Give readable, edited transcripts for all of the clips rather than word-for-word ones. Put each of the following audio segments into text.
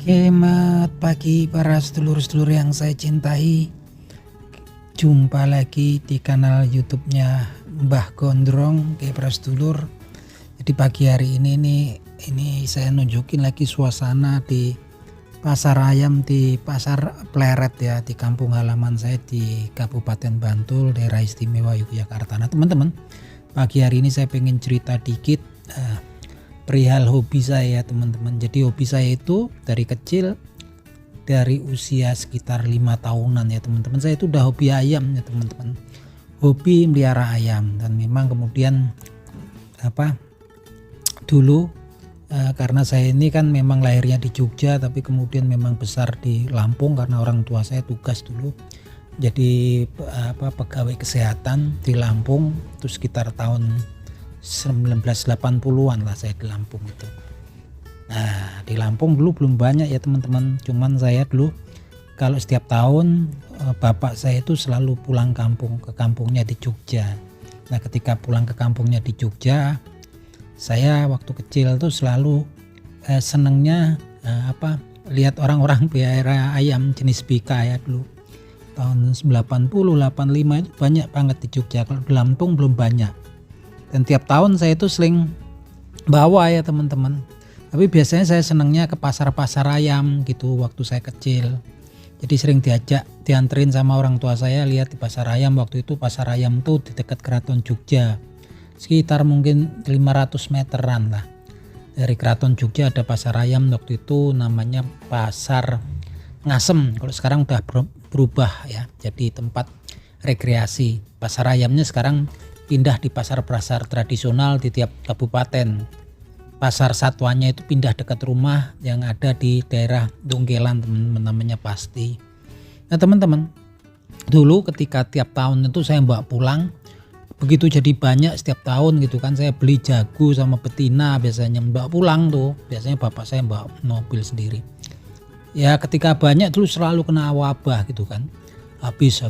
Selamat pagi para sedulur-sedulur yang saya cintai. Jumpa lagi di kanal YouTube-nya Mbah Gondrong, para sedulur. Jadi pagi hari ini saya nunjukin lagi suasana di pasar ayam di Pasar Pleret ya, di kampung halaman saya di Kabupaten Bantul, daerah istimewa Yogyakarta. Nah teman-teman, pagi hari ini saya pengen cerita dikit perihal hobi saya teman-teman. Jadi hobi saya itu dari kecil, dari usia sekitar 5 tahunan ya teman-teman, saya itu udah hobi ayam ya teman-teman, hobi melihara ayam. Dan memang kemudian dulu karena saya ini kan memang lahirnya di Jogja, tapi kemudian memang besar di Lampung karena orang tua saya tugas dulu jadi pegawai kesehatan di Lampung. Itu sekitar tahun 1980-an lah saya di Lampung itu. Nah di Lampung dulu belum banyak ya teman-teman, cuman saya dulu kalau setiap tahun bapak saya itu selalu pulang kampung ke kampungnya di Jogja. Nah ketika pulang ke kampungnya di Jogja, saya waktu kecil tuh selalu senengnya lihat orang-orang pelihara ayam jenis Bika ya dulu. Tahun 80, 85 itu banyak banget di Jogja, kalau di Lampung belum banyak. Dan tiap tahun saya itu sering bawa ya teman-teman. Tapi biasanya saya senangnya ke pasar-pasar ayam gitu waktu saya kecil. Jadi sering dianterin sama orang tua saya lihat di pasar ayam. Waktu itu pasar ayam tuh di dekat Keraton Jogja. Sekitar mungkin 500 meteran lah. Dari Keraton Jogja ada pasar ayam, waktu itu namanya Pasar Ngasem. Kalau sekarang udah berubah ya, jadi tempat rekreasi. Pasar ayamnya sekarang pindah di pasar-pasar tradisional di tiap kabupaten. Pasar satuannya itu pindah dekat rumah yang ada di daerah Dongkelan teman-teman, namanya Pasti. Nah teman-teman, dulu ketika tiap tahun itu saya bawa pulang, begitu jadi banyak setiap tahun gitu kan, saya beli jago sama betina biasanya bawa pulang tuh. Biasanya bapak saya bawa mobil sendiri. Ya ketika banyak dulu selalu kena wabah gitu kan, habis.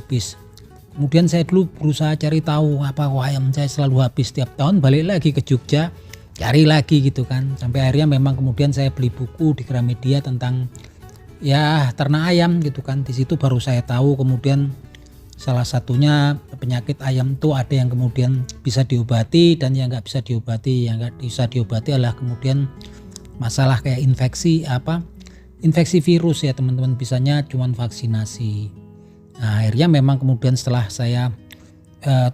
Kemudian saya dulu berusaha cari tahu apa ayam saya selalu habis. Setiap tahun balik lagi ke Jogja, cari lagi gitu kan. Sampai akhirnya memang kemudian saya beli buku di Gramedia tentang ya ternak ayam gitu kan. Di situ baru saya tahu kemudian salah satunya penyakit ayam itu ada yang kemudian bisa diobati dan yang nggak bisa diobati. Yang nggak bisa diobati adalah kemudian masalah kayak infeksi virus ya teman-teman, bisanya cuman vaksinasi. Nah akhirnya memang kemudian setelah saya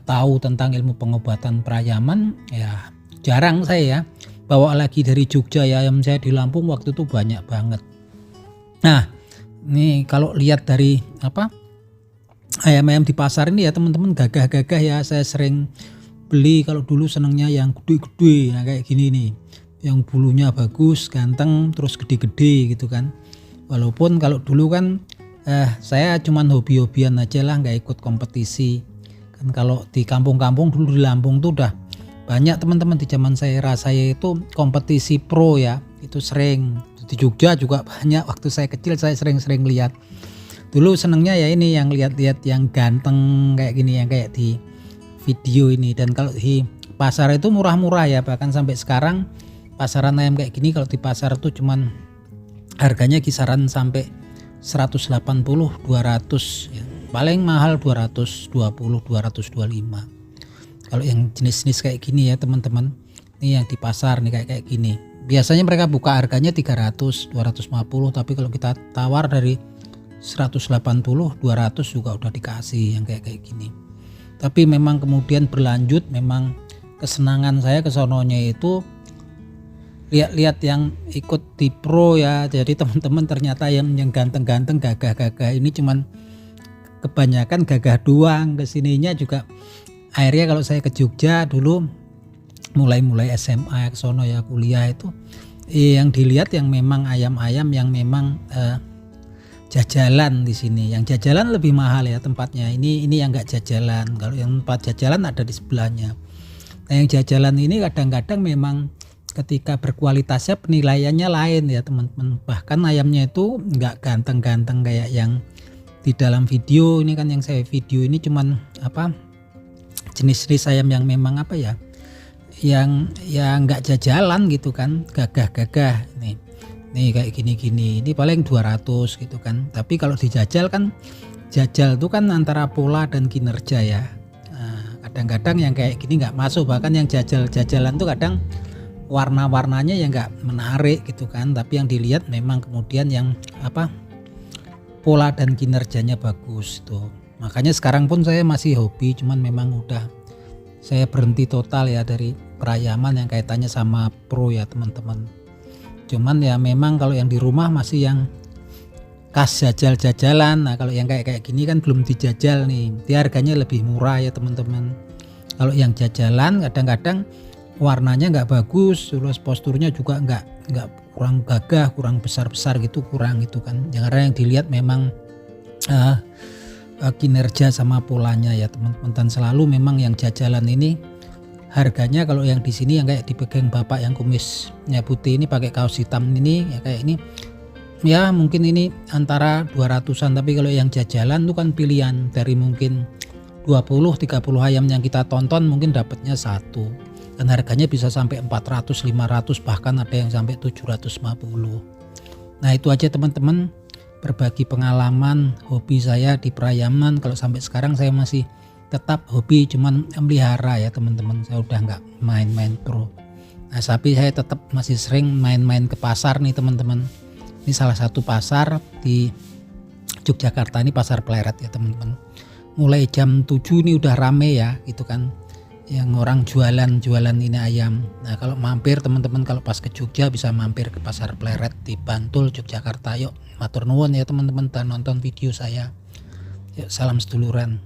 tahu tentang ilmu pengobatan perayaman, ya jarang saya ya bawa lagi dari Jogja ya, ayam saya di Lampung waktu itu banyak banget. Nah ini kalau lihat dari ayam-ayam di pasar ini ya teman-teman, gagah-gagah ya, saya sering beli. Kalau dulu senengnya yang gede-gede ya, kayak gini nih, yang bulunya bagus, ganteng, terus gede-gede gitu kan. Walaupun kalau dulu kan saya cuman hobi-hobian aja lah, nggak ikut kompetisi kan. Kalau di kampung-kampung dulu di Lampung tuh udah banyak teman-teman, di zaman saya itu kompetisi pro ya, itu sering. Di Jogja juga banyak, waktu saya kecil saya sering lihat. Dulu senengnya ya ini yang lihat-lihat yang ganteng kayak gini, yang kayak di video ini. Dan kalau di pasar itu murah-murah ya, bahkan sampai sekarang pasaran ayam kayak gini kalau di pasar tuh cuman harganya kisaran sampai 180, 200 ya. Paling mahal 220, 225. Kalau yang jenis-jenis kayak gini ya teman-teman, ini yang di pasar nih kayak gini, biasanya mereka buka harganya 300, 250, tapi kalau kita tawar dari 180, 200 juga udah dikasih yang kayak gini. Tapi memang kemudian berlanjut, memang kesenangan saya kesononya itu lihat-lihat yang ikut di pro ya. Jadi teman-teman ternyata yang ganteng-ganteng, gagah-gagah ini cuman kebanyakan gagah doang. Kesininya juga akhirnya kalau saya ke Jogja dulu mulai SMA ke sono ya, kuliah itu yang dilihat yang memang ayam-ayam yang memang jajalan di sini. Yang jajalan lebih mahal ya tempatnya. Ini yang nggak jajalan. Kalau yang tempat jajalan ada di sebelahnya. Nah yang jajalan ini kadang-kadang memang ketika berkualitasnya penilaiannya lain ya teman-teman. Bahkan ayamnya itu nggak ganteng-ganteng kayak yang di dalam video ini kan. Yang saya video ini cuman jenis-jenis ayam yang memang yang nggak jajalan gitu kan, gagah-gagah nih. nih kayak gini-gini, ini paling 200 gitu kan. Tapi kalau dijajal kan, jajal itu kan antara pola dan kinerja ya. Nah, kadang-kadang yang kayak gini nggak masuk, bahkan yang jajalan tuh kadang warna-warnanya yang nggak menarik gitu kan. Tapi yang dilihat memang kemudian yang pola dan kinerjanya bagus tuh. Makanya sekarang pun saya masih hobi, cuman memang udah saya berhenti total ya dari perayaman yang kaitannya sama pro ya teman-teman. Cuman ya memang kalau yang di rumah masih yang kas jajal-jajalan. Nah kalau yang kayak gini kan belum dijajal nih, dia harganya lebih murah ya teman-teman. Kalau yang jajalan kadang-kadang warnanya nggak bagus, terus posturnya juga nggak kurang gagah, kurang besar-besar gitu, kurang gitu kan. Yang dilihat memang kinerja sama polanya ya teman-teman. Dan selalu memang yang jajalan ini harganya, kalau yang di sini yang kayak dipegang bapak yang kumisnya putih ini pakai kaos hitam ini ya kayak ini ya mungkin ini antara 200-an. Tapi kalau yang jajalan itu kan pilihan dari mungkin 20-30 ayam yang kita tonton mungkin dapatnya satu, dan harganya bisa sampai 400, 500, bahkan ada yang sampai 750. Nah itu aja teman-teman, berbagi pengalaman hobi saya di perayaman. Kalau sampai sekarang saya masih tetap hobi, cuman melihara ya teman-teman. Saya udah nggak main-main pro. Nah tapi saya tetap masih sering main-main ke pasar nih teman-teman. Ini salah satu pasar di Yogyakarta, ini pasar Pleret ya teman-teman. Mulai jam 7 ini udah rame ya gitu kan, yang orang jualan ini ayam. Nah kalau mampir teman-teman, kalau pas ke Jogja bisa mampir ke pasar Pleret di Bantul, Yogyakarta. Yuk matur nuwun ya teman-teman, dan nonton video saya. Yuk salam seduluran.